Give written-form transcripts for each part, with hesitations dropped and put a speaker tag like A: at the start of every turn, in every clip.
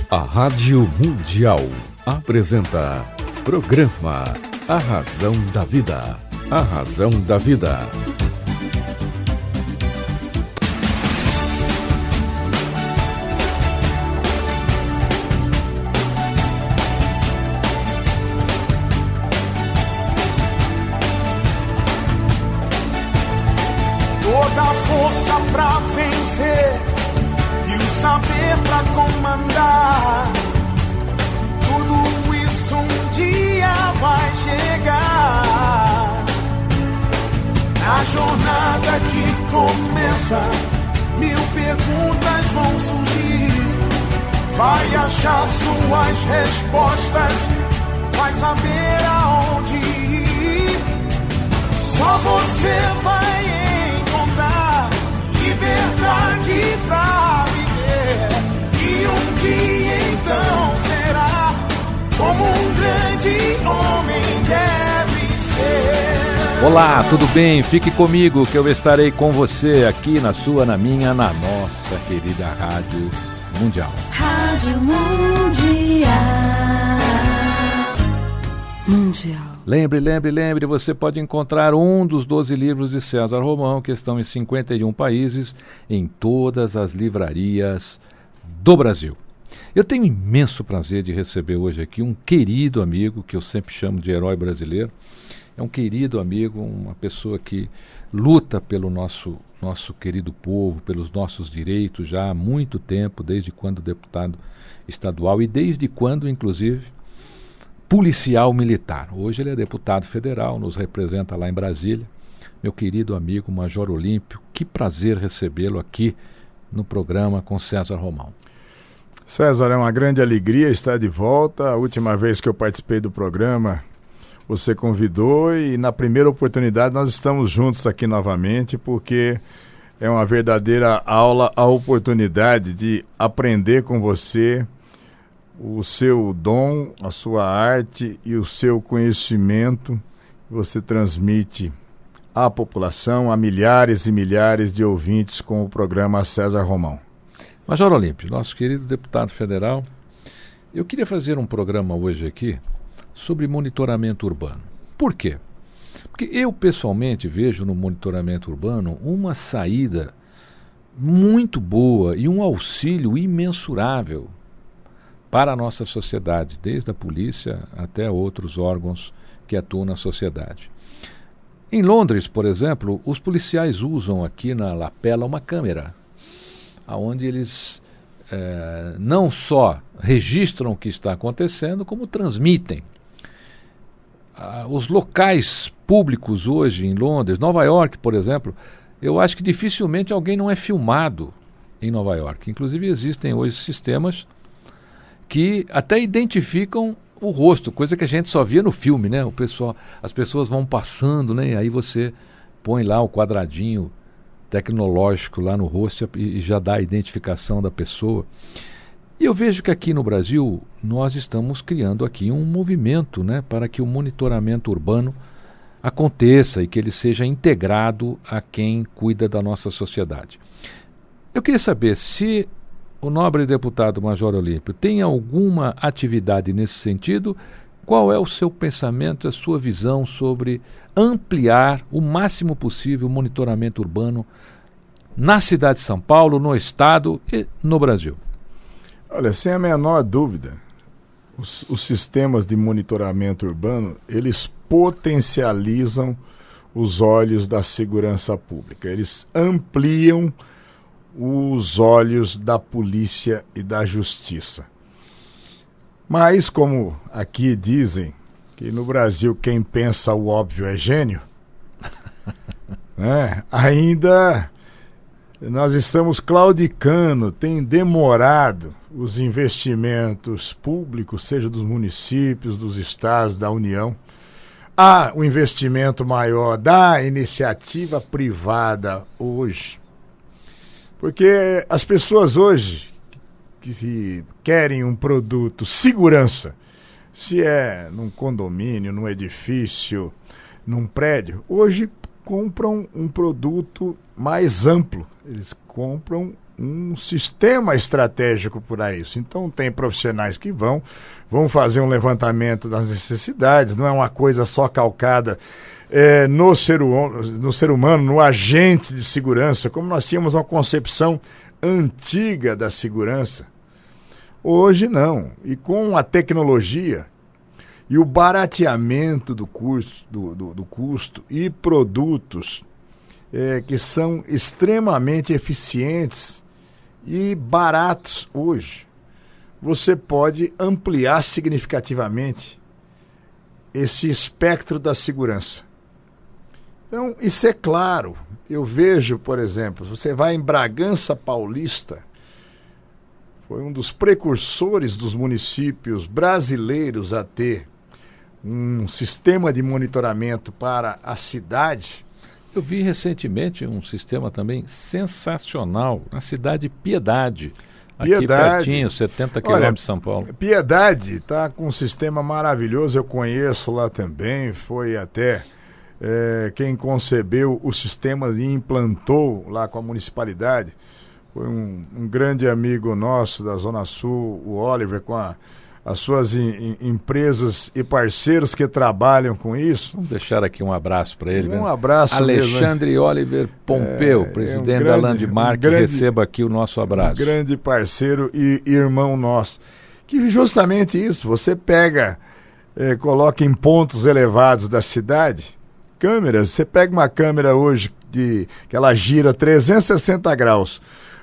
A: A Rádio Mundial apresenta programa A Razão da Vida. A Razão da Vida.
B: Toda a força pra vencer e o saber pra comandar. Tudo isso um dia vai chegar. Na jornada que começa, 1000 perguntas vão surgir. Vai achar suas respostas, vai saber aonde ir. Só você vai encontrar liberdade pra viver. E um dia então será como um grande homem deve ser.
C: Olá, tudo bem? Fique comigo que eu estarei com você aqui na sua, na minha, na nossa querida Rádio Mundial.
D: Rádio Mundial.
C: Lembre, você pode encontrar um dos 12 livros de César Romão, que estão em 51 países, em todas as livrarias do Brasil. Eu tenho imenso prazer de receber hoje aqui um querido amigo, que eu sempre chamo de herói brasileiro. É um querido amigo, uma pessoa que luta pelo nosso querido povo, pelos nossos direitos já há muito tempo, desde quando deputado estadual e desde quando, inclusive, policial militar. Hoje ele é deputado federal, nos representa lá em Brasília. Meu querido amigo Major Olímpio, que prazer recebê-lo aqui no programa com César Romão.
E: César, é uma grande alegria estar de volta. A última vez que eu participei do programa, você convidou e na primeira oportunidade nós estamos juntos aqui novamente, porque é uma verdadeira aula, a oportunidade de aprender com você o seu dom, a sua arte e o seu conhecimento que você transmite à população, a milhares e milhares de ouvintes com o programa César Romão.
C: Major Olímpio, nosso querido deputado federal, eu queria fazer um programa hoje aqui sobre monitoramento urbano. Por quê? Porque eu pessoalmente vejo no monitoramento urbano uma saída muito boa e um auxílio imensurável para a nossa sociedade, desde a polícia até outros órgãos que atuam na sociedade. Em Londres, por exemplo, os policiais usam aqui na lapela uma câmera, onde eles não só registram o que está acontecendo, como transmitem. Os locais públicos hoje em Londres, Nova York, por exemplo, eu acho que dificilmente alguém não é filmado em Nova York. Inclusive existem hoje sistemas que até identificam o rosto, coisa que a gente só via no filme, né? As pessoas vão passando, né? E aí você põe lá o quadradinho tecnológico lá no rosto e já dá a identificação da pessoa. E eu vejo que aqui no Brasil nós estamos criando aqui um movimento, né, para que o monitoramento urbano aconteça e que ele seja integrado a quem cuida da nossa sociedade. Eu queria saber se o nobre deputado Major Olímpio tem alguma atividade nesse sentido. Qual é o seu pensamento, a sua visão sobre ampliar o máximo possível o monitoramento urbano na cidade de São Paulo, no estado e no Brasil?
E: Olha, sem a menor dúvida, os sistemas de monitoramento urbano, eles potencializam os olhos da segurança pública, eles ampliam os olhos da polícia e da justiça. Mas, como aqui dizem, que no Brasil quem pensa o óbvio é gênio, né? Ainda nós estamos claudicando, tem demorado os investimentos públicos, seja dos municípios, dos estados, da União. Há o investimento maior da iniciativa privada hoje. Porque as pessoas hoje que querem um produto, segurança, se é num condomínio, num edifício, num prédio, hoje compram um produto mais amplo. Eles compram um sistema estratégico para isso. Então tem profissionais que vão fazer um levantamento das necessidades, não é uma coisa só calcada no ser humano, no agente de segurança, como nós tínhamos uma concepção antiga da segurança. Hoje não. E com a tecnologia e o barateamento do custo e produtos que são extremamente eficientes e baratos hoje, você pode ampliar significativamente esse espectro da segurança. Então, isso é claro. Eu vejo, por exemplo, você vai em Bragança Paulista, foi um dos precursores dos municípios brasileiros a ter um sistema de monitoramento para a cidade.
C: Eu vi recentemente um sistema também sensacional na cidade Piedade. Aqui pertinho, 70 quilômetros de São Paulo.
E: Piedade está com um sistema maravilhoso, eu conheço lá também, foi até quem concebeu o sistema e implantou lá com a municipalidade. Foi um grande amigo nosso da Zona Sul, o Oliver, com as suas empresas e parceiros que trabalham com isso.
C: Vamos deixar aqui um abraço para ele.
E: Um abraço
C: Alexandre
E: mesmo.
C: Oliver Pompeu, presidente da Landmark, receba aqui o nosso abraço.
E: Um grande parceiro e irmão nosso. Que justamente isso, você pega, coloca em pontos elevados da cidade, câmeras, você pega uma câmera hoje que ela gira 360 graus,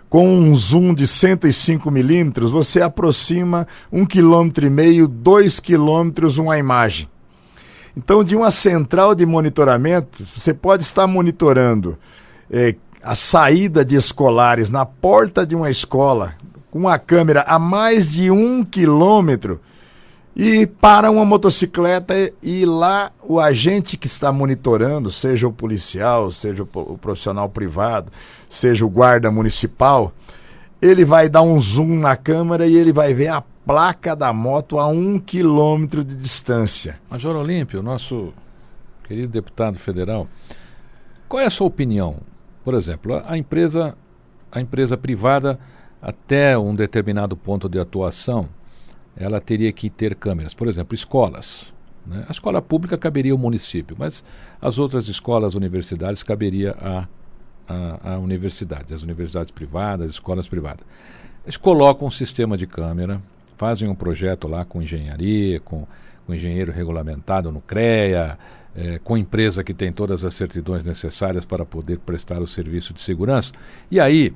E: com um zoom de 105 milímetros, você aproxima 1,5 km, 2 km uma imagem. Então, de uma central de monitoramento, você pode estar monitorando a saída de escolares na porta de uma escola, com uma câmera a mais de 1 km, e para uma motocicleta, e lá o agente que está monitorando, seja o policial, seja o profissional privado, seja o guarda municipal, ele vai dar um zoom na câmera e ele vai ver a placa da moto a 1 km de distância.
C: Major Olímpio, nosso querido deputado federal, qual é a sua opinião? Por exemplo, a empresa privada, até um determinado ponto de atuação, ela teria que ter câmeras. Por exemplo, escolas, né? A escola pública caberia ao município, mas as outras escolas, universidades, caberia à universidade, as universidades privadas, as escolas privadas. Eles colocam um sistema de câmera, fazem um projeto lá com engenharia, com engenheiro regulamentado no CREA, com empresa que tem todas as certidões necessárias para poder prestar o serviço de segurança. E aí,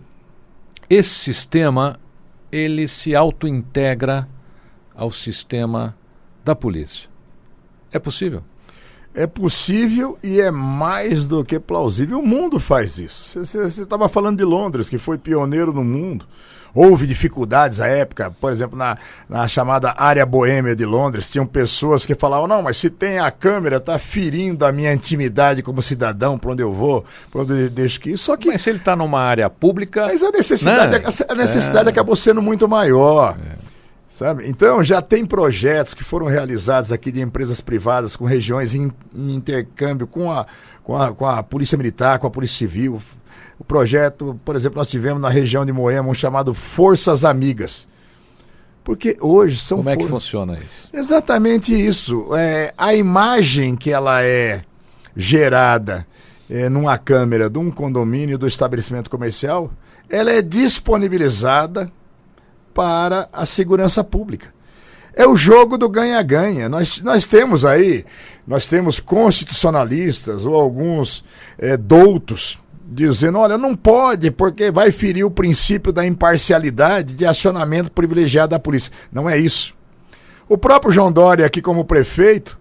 C: esse sistema, ele se auto-integra ao sistema da polícia. É possível?
E: É possível e é mais do que plausível. O mundo faz isso. Você estava falando de Londres, que foi pioneiro no mundo. Houve dificuldades à época, por exemplo, na chamada área boêmia de Londres, tinham pessoas que falavam, não, mas se tem a câmera, está ferindo a minha intimidade como cidadão, para onde eu vou, para onde eu deixo que ir. Só que...
C: Mas se ele está numa área pública...
E: Mas a necessidade acabou sendo muito maior. Sabe? Então já tem projetos que foram realizados aqui de empresas privadas com regiões em intercâmbio com a Polícia Militar, com a Polícia Civil. O projeto, por exemplo, nós tivemos na região de Moema um chamado Forças Amigas. Porque hoje são...
C: Como é que funciona isso?
E: Exatamente isso. A imagem que ela é gerada numa câmera de um condomínio, do estabelecimento comercial, ela é disponibilizada para a segurança pública. É o jogo do ganha-ganha. Nós temos constitucionalistas ou alguns doutos dizendo, olha, não pode porque vai ferir o princípio da imparcialidade de acionamento privilegiado da polícia. Não é isso. O próprio João Dória aqui como prefeito,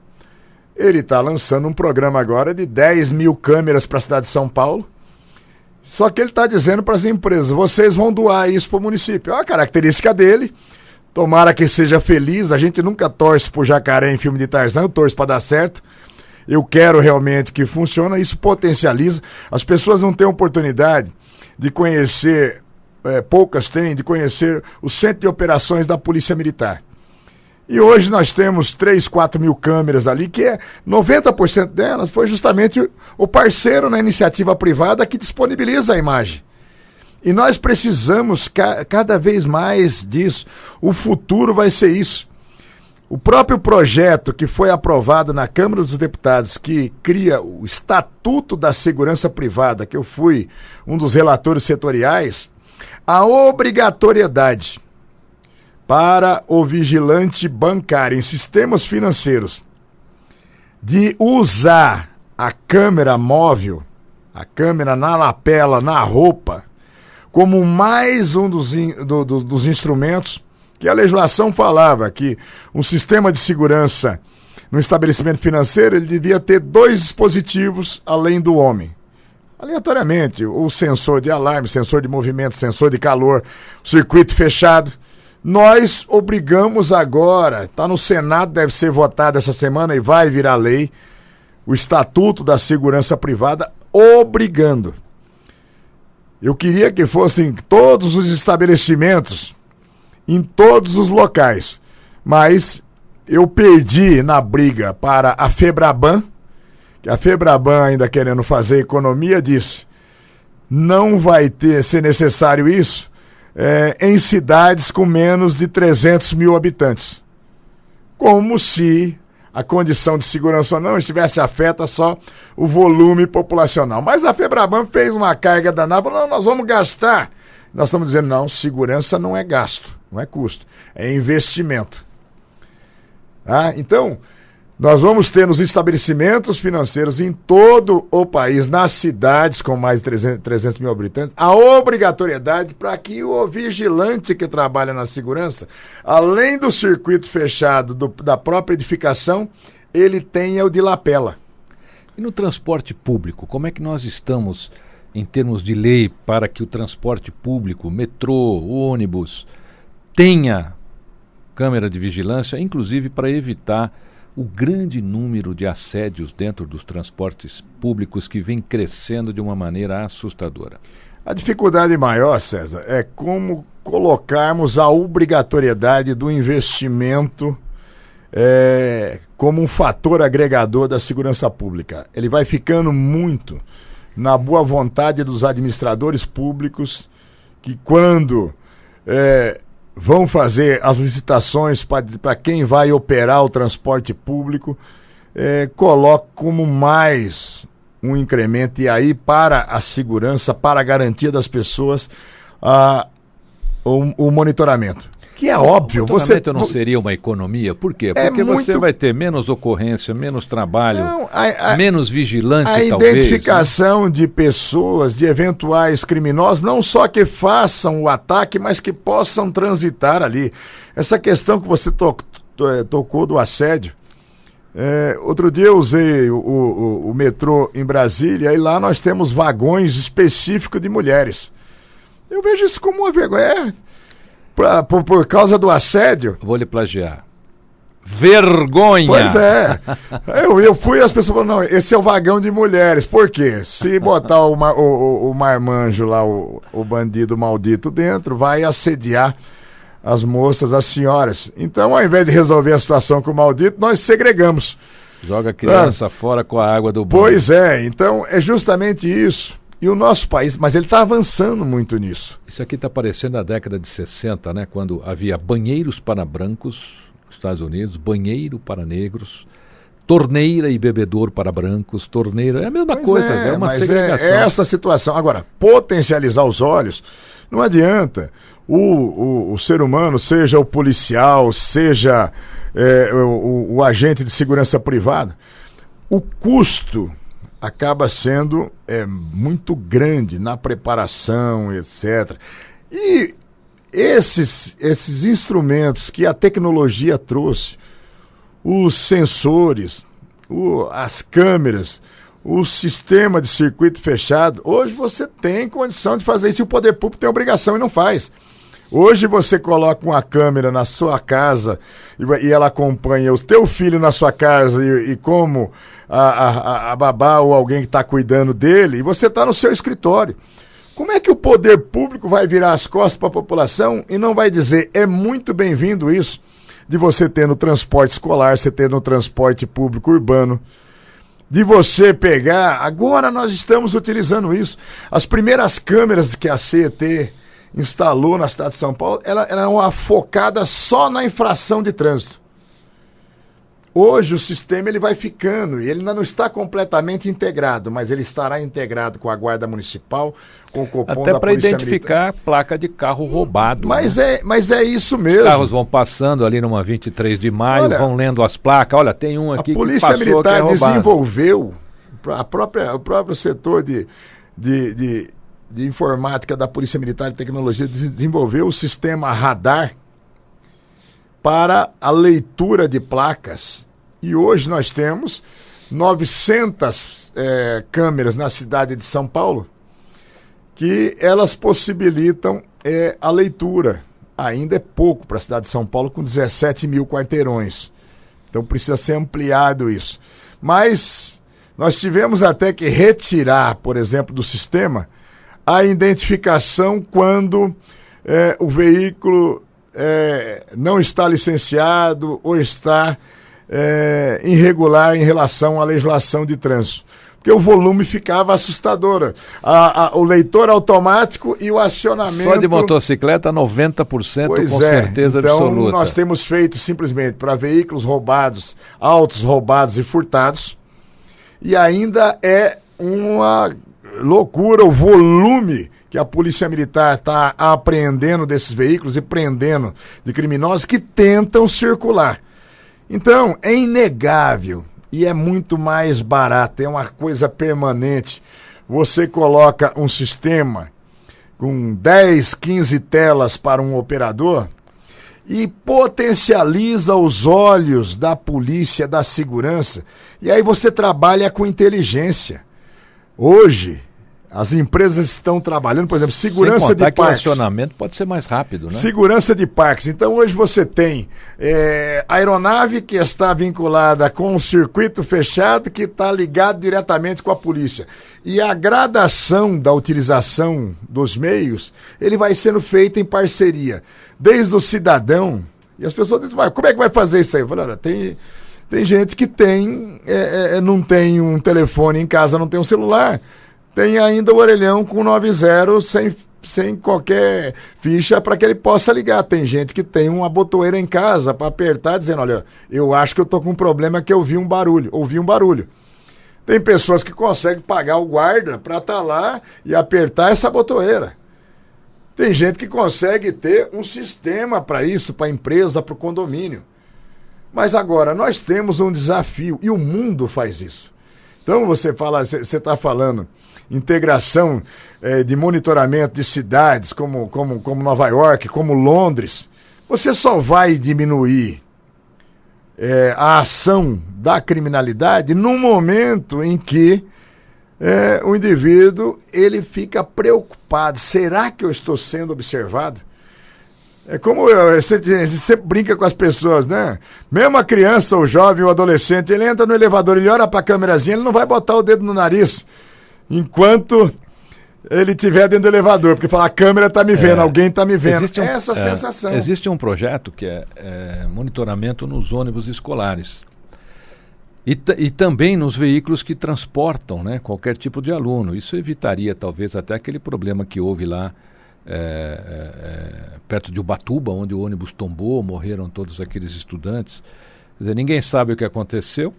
E: ele está lançando um programa agora de 10 mil câmeras para a cidade de São Paulo. Só que ele está dizendo para as empresas, vocês vão doar isso para o município. É uma característica dele, tomara que seja feliz, a gente nunca torce por jacaré em filme de Tarzan, eu torço para dar certo. Eu quero realmente que funcione, isso potencializa. As pessoas não têm oportunidade de conhecer, poucas têm, de conhecer o centro de operações da Polícia Militar. E hoje nós temos 3, 4 mil câmeras ali, que 90% delas foi justamente o parceiro na iniciativa privada que disponibiliza a imagem. E nós precisamos cada vez mais disso. O futuro vai ser isso. O próprio projeto que foi aprovado na Câmara dos Deputados, que cria o Estatuto da Segurança Privada, que eu fui um dos relatores setoriais, a obrigatoriedade para o vigilante bancário em sistemas financeiros de usar a câmera móvel, a câmera na lapela, na roupa, como mais um dos instrumentos que a legislação falava que um sistema de segurança no estabelecimento financeiro ele devia ter 2 dispositivos além do homem. Aleatoriamente, o sensor de alarme, sensor de movimento, sensor de calor, circuito fechado. Nós obrigamos agora, está no Senado, deve ser votado essa semana e vai virar lei, o Estatuto da Segurança Privada, obrigando. Eu queria que fossem todos os estabelecimentos, em todos os locais, mas eu perdi na briga para a FEBRABAN, que a FEBRABAN, ainda querendo fazer economia, disse: não vai ser necessário isso em cidades com menos de 300 mil habitantes. Como se a condição de segurança ou não estivesse afeta só o volume populacional. Mas a FEBRABAN fez uma carga danada, não, nós vamos gastar. Nós estamos dizendo, não, segurança não é gasto, não é custo, é investimento. Então, nós vamos ter nos estabelecimentos financeiros em todo o país, nas cidades com mais de 300 mil habitantes, a obrigatoriedade para que o vigilante que trabalha na segurança, além do circuito fechado da própria edificação, ele tenha o de lapela.
C: E no transporte público, como é que nós estamos em termos de lei para que o transporte público, metrô, ônibus, tenha câmera de vigilância, inclusive para evitar o grande número de assédios dentro dos transportes públicos que vem crescendo de uma maneira assustadora?
E: A dificuldade maior, César, é como colocarmos a obrigatoriedade do investimento como um fator agregador da segurança pública. Ele vai ficando muito na boa vontade dos administradores públicos que, quando vão fazer as licitações para quem vai operar o transporte público, colocam como mais um incremento, e aí para a segurança, para a garantia das pessoas, o monitoramento. Que é óbvio.
C: O monitoramento não seria uma economia? Por quê? Porque você vai ter menos ocorrência, menos trabalho, menos vigilante, talvez.
E: A identificação de pessoas, de eventuais criminosos, não só que façam o ataque, mas que possam transitar ali. Essa questão que você tocou do assédio. Outro dia eu usei o metrô em Brasília, e lá nós temos vagões específicos de mulheres. Eu vejo isso como uma vergonha. Por causa do assédio.
C: Vou lhe plagiar. Vergonha!
E: Pois é. Eu fui e as pessoas falaram, não, esse é o vagão de mulheres. Por quê? Se botar o marmanjo lá, o bandido maldito dentro, vai assediar as moças, as senhoras. Então, ao invés de resolver a situação com o maldito, nós segregamos.
C: Joga a criança fora com a água do banho.
E: Pois é. Então, é justamente isso. E o nosso país, mas ele está avançando muito nisso.
C: Isso aqui está parecendo a década de 60, né? Quando havia banheiros para brancos nos Estados Unidos, banheiro para negros, torneira e bebedouro para brancos, torneira... É a mesma coisa, é uma segregação.
E: É essa situação. Agora, potencializar os olhos, não adianta. O ser humano, seja o policial, seja o agente de segurança privada, o custo acaba sendo muito grande na preparação, etc. E esses instrumentos que a tecnologia trouxe, os sensores, as câmeras, o sistema de circuito fechado, hoje você tem condição de fazer isso, e o poder público tem obrigação e não faz. Hoje você coloca uma câmera na sua casa e ela acompanha o teu filho na sua casa e como a babá ou alguém que está cuidando dele, e você está no seu escritório. Como é que o poder público vai virar as costas para a população e não vai dizer, é muito bem-vindo isso, de você ter no transporte escolar, você ter no transporte público urbano, de você pegar. Agora nós estamos utilizando isso. As primeiras câmeras que a CET instalou na cidade de São Paulo, ela era uma focada só na infração de trânsito. Hoje o sistema ele vai ficando, ele ainda não está completamente integrado, mas ele estará integrado com a Guarda Municipal, com o Copom
C: até
E: da
C: para
E: Polícia
C: identificar
E: Militar.
C: placa de carro roubado.
E: Mas,
C: né?
E: mas é isso mesmo.
C: Os carros vão passando ali numa 23 de maio,
E: Olha,
C: vão lendo as placas. Olha, tem um aqui
E: a Polícia
C: que passou
E: Militar
C: que é roubado.
E: desenvolveu, o próprio setor de informática da Polícia Militar e Tecnologia desenvolveu o sistema radar para a leitura de placas. E hoje nós temos 900 câmeras na cidade de São Paulo que elas possibilitam a leitura. Ainda é pouco para a cidade de São Paulo, com 17 mil quarteirões. Então precisa ser ampliado isso. Mas nós tivemos até que retirar, por exemplo, do sistema a identificação quando o veículo não está licenciado ou está irregular em relação à legislação de trânsito. Porque o volume ficava assustador. O leitor automático e o acionamento...
C: Só de motocicleta, 90%
E: Pois
C: com certeza
E: então,
C: absoluta.
E: Nós temos feito simplesmente para veículos roubados, autos roubados e furtados. E ainda é uma loucura o volume que a Polícia Militar está apreendendo desses veículos e prendendo de criminosos que tentam circular. Então, é inegável e é muito mais barato, é uma coisa permanente. Você coloca um sistema com 10, 15 telas para um operador e potencializa os olhos da polícia, da segurança, e aí você trabalha com inteligência. Hoje, as empresas estão trabalhando, por exemplo, segurança de parques.
C: Que o acionamento pode ser mais rápido, né?
E: Segurança de parques. Então hoje você tem aeronave que está vinculada com um circuito fechado que está ligado diretamente com a polícia. E a gradação da utilização dos meios, ele vai sendo feito em parceria. Desde o cidadão, e as pessoas dizem, mas como é que vai fazer isso aí? Eu falo, olha, tem gente que não tem um telefone em casa, não tem um celular. Tem ainda o orelhão com 90 sem qualquer ficha para que ele possa ligar. Tem gente que tem uma botoeira em casa para apertar, dizendo, olha, eu acho que eu estou com um problema que eu ouvi um barulho. Tem pessoas que conseguem pagar o guarda para estar lá e apertar essa botoeira. Tem gente que consegue ter um sistema para isso, para a empresa, para o condomínio. Mas agora, nós temos um desafio e o mundo faz isso. Então você está falando integração de monitoramento de cidades como Nova York, como Londres. Você só vai diminuir a ação da criminalidade no momento em que o indivíduo ele fica preocupado. Será que eu estou sendo observado? É como você sempre brinca com as pessoas, né? Mesmo a criança, o jovem, o adolescente, ele entra no elevador, ele olha para a câmerazinha, ele não vai botar o dedo no nariz enquanto ele estiver dentro do elevador, porque fala, a câmera está me vendo, alguém está me vendo. Essa sensação.
C: Existe um projeto que é monitoramento nos ônibus escolares. E também nos veículos que transportam, né, qualquer tipo de aluno. Isso evitaria talvez até aquele problema que houve lá perto de Ubatuba, onde o ônibus tombou, morreram todos aqueles estudantes. Quer dizer, ninguém sabe o que aconteceu,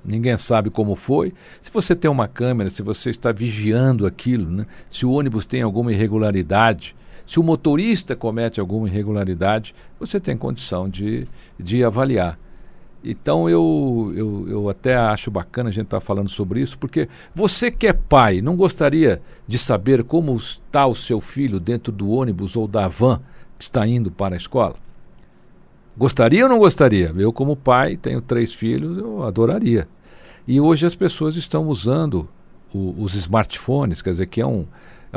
C: ninguém sabe como foi. Se você tem uma câmera, se você está vigiando aquilo, né, se o ônibus tem alguma irregularidade, se o motorista comete alguma irregularidade, você tem condição de avaliar. Então eu até acho bacana a gente estar falando sobre isso, porque você que é pai, não gostaria de saber como está o seu filho dentro do ônibus ou da van que está indo para a escola? Gostaria ou não gostaria? Eu como pai, tenho 3 filhos, eu adoraria. E hoje as pessoas estão usando os smartphones, quer dizer, que é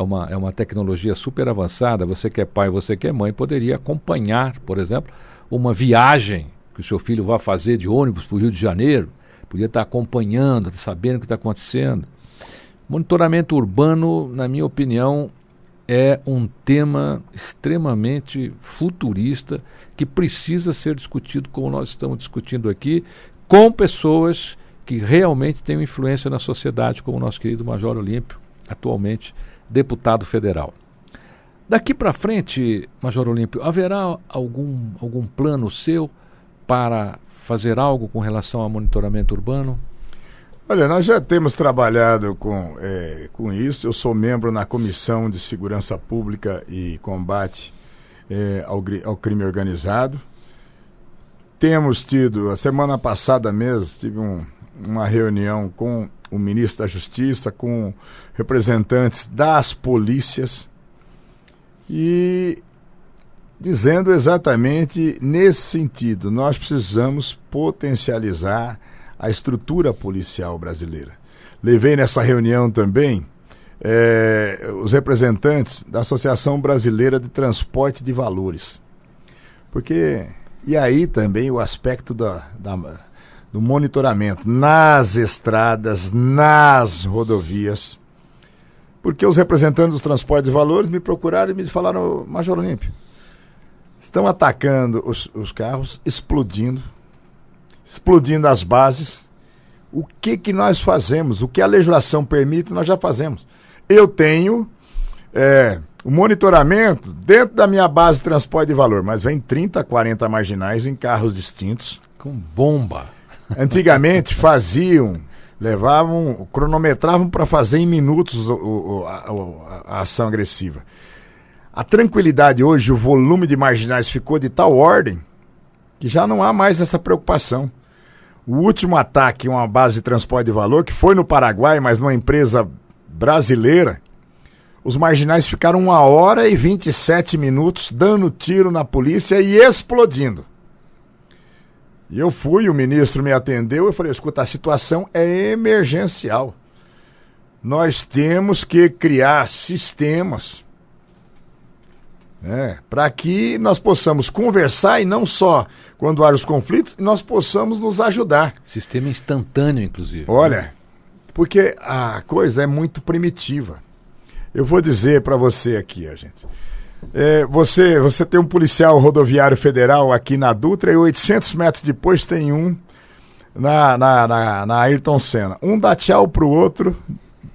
C: uma tecnologia super avançada. Você que é pai, você que é mãe, poderia acompanhar, por exemplo, uma viagem que o seu filho vai fazer de ônibus para o Rio de Janeiro, podia estar acompanhando, sabendo o que está acontecendo. Monitoramento urbano, na minha opinião, é um tema extremamente futurista que precisa ser discutido como nós estamos discutindo aqui, com pessoas que realmente tenham influência na sociedade, como o nosso querido Major Olímpio, atualmente deputado federal. Daqui para frente, Major Olímpio, haverá algum plano seu para fazer algo com relação ao monitoramento urbano?
E: Olha, nós já temos trabalhado com isso. Eu sou membro na Comissão de Segurança Pública e Combate ao Crime Organizado. Temos tido, a semana passada mesmo, tive uma reunião com o ministro da Justiça, com representantes das polícias, e dizendo exatamente nesse sentido, nós precisamos potencializar a estrutura policial brasileira. Levei nessa reunião também os representantes da Associação Brasileira de Transporte de Valores. E aí também o aspecto do monitoramento nas estradas, nas rodovias. Porque os representantes dos transportes de valores me procuraram e me falaram: Major Olímpio, estão atacando os carros, explodindo as bases. O que nós fazemos? O que a legislação permite, nós já fazemos. Eu tenho o monitoramento dentro da minha base de transporte de valor, mas vem 30, 40 marginais em carros distintos.
C: Com bomba.
E: Antigamente cronometravam para fazer em minutos a ação agressiva. A tranquilidade hoje, o volume de marginais ficou de tal ordem que já não há mais essa preocupação. O último ataque a uma base de transporte de valor, que foi no Paraguai, mas numa empresa brasileira, os marginais ficaram 1 hora e 27 minutos dando tiro na polícia e explodindo. E eu fui, o ministro me atendeu, eu falei: escuta, a situação é emergencial. Nós temos que criar sistemas, para que nós possamos conversar, e não só quando há os conflitos, nós possamos nos ajudar.
C: Sistema instantâneo, inclusive.
E: Olha, porque a coisa é muito primitiva. Eu vou dizer para você aqui, gente. Você tem um policial rodoviário federal aqui na Dutra, e 800 metros depois tem um na Ayrton Senna. Um dá tchau pro outro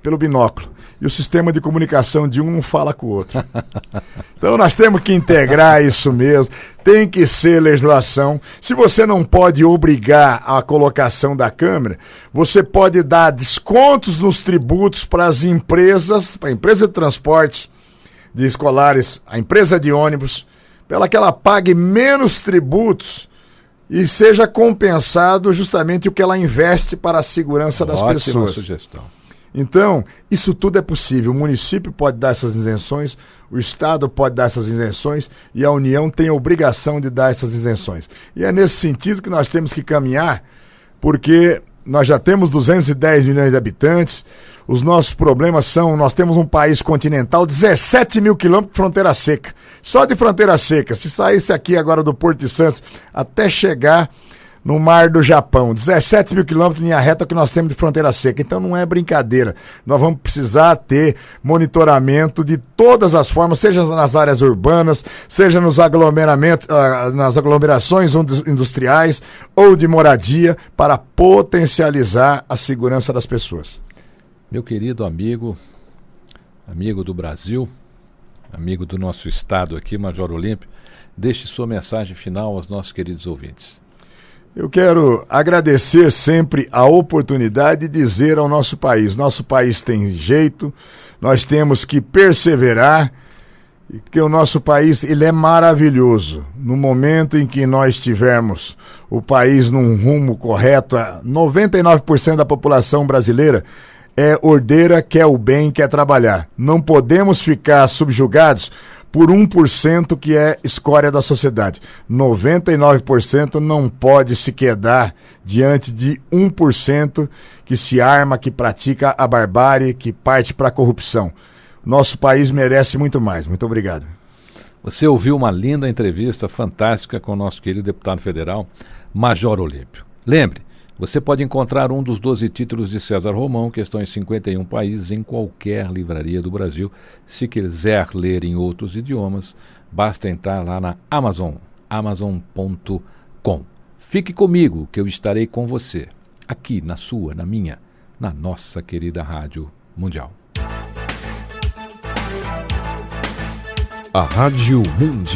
E: pelo binóculo. E o sistema de comunicação de um não fala com o outro. Então nós temos que integrar isso mesmo. Tem que ser legislação. Se você não pode obrigar a colocação da câmera, você pode dar descontos nos tributos para as empresas, para a empresa de transporte de escolares, a empresa de ônibus, pela que ela pague menos tributos e seja compensado justamente o que ela investe para a segurança das pessoas.
C: Ótima sugestão.
E: Então, isso tudo é possível. O município pode dar essas isenções, o Estado pode dar essas isenções e a União tem a obrigação de dar essas isenções. E é nesse sentido que nós temos que caminhar, porque nós já temos 210 milhões de habitantes, os nossos problemas nós temos um país continental, 17 mil quilômetros de fronteira seca. Só de fronteira seca, se saísse aqui agora do Porto de Santos até chegar no mar do Japão, 17 mil quilômetros de linha reta que nós temos de fronteira seca. Então não é brincadeira. Nós vamos precisar ter monitoramento de todas as formas, seja nas áreas urbanas, seja nos aglomeramentos, nas aglomerações industriais ou de moradia, para potencializar a segurança das pessoas.
C: Meu querido amigo do Brasil, amigo do nosso estado aqui, Major Olímpio, deixe sua mensagem final aos nossos queridos ouvintes.
E: Eu quero agradecer sempre a oportunidade de dizer ao nosso país tem jeito, nós temos que perseverar, porque o nosso país ele é maravilhoso. No momento em que nós tivermos o país num rumo correto, 99% da população brasileira é ordeira, quer o bem, quer trabalhar. Não podemos ficar subjugados por 1% que é escória da sociedade. 99% não pode se quedar diante de 1% que se arma, que pratica a barbárie, que parte para a corrupção. Nosso país merece muito mais. Muito obrigado.
C: Você ouviu uma linda entrevista fantástica com o nosso querido deputado federal, Major Olímpio. Lembre, você pode encontrar um dos 12 títulos de César Romão, que estão em 51 países, em qualquer livraria do Brasil. Se quiser ler em outros idiomas, basta entrar lá na Amazon, amazon.com. Fique comigo, que eu estarei com você. aqui na sua, na minha, na nossa querida Rádio Mundial.
A: A Rádio Mundial.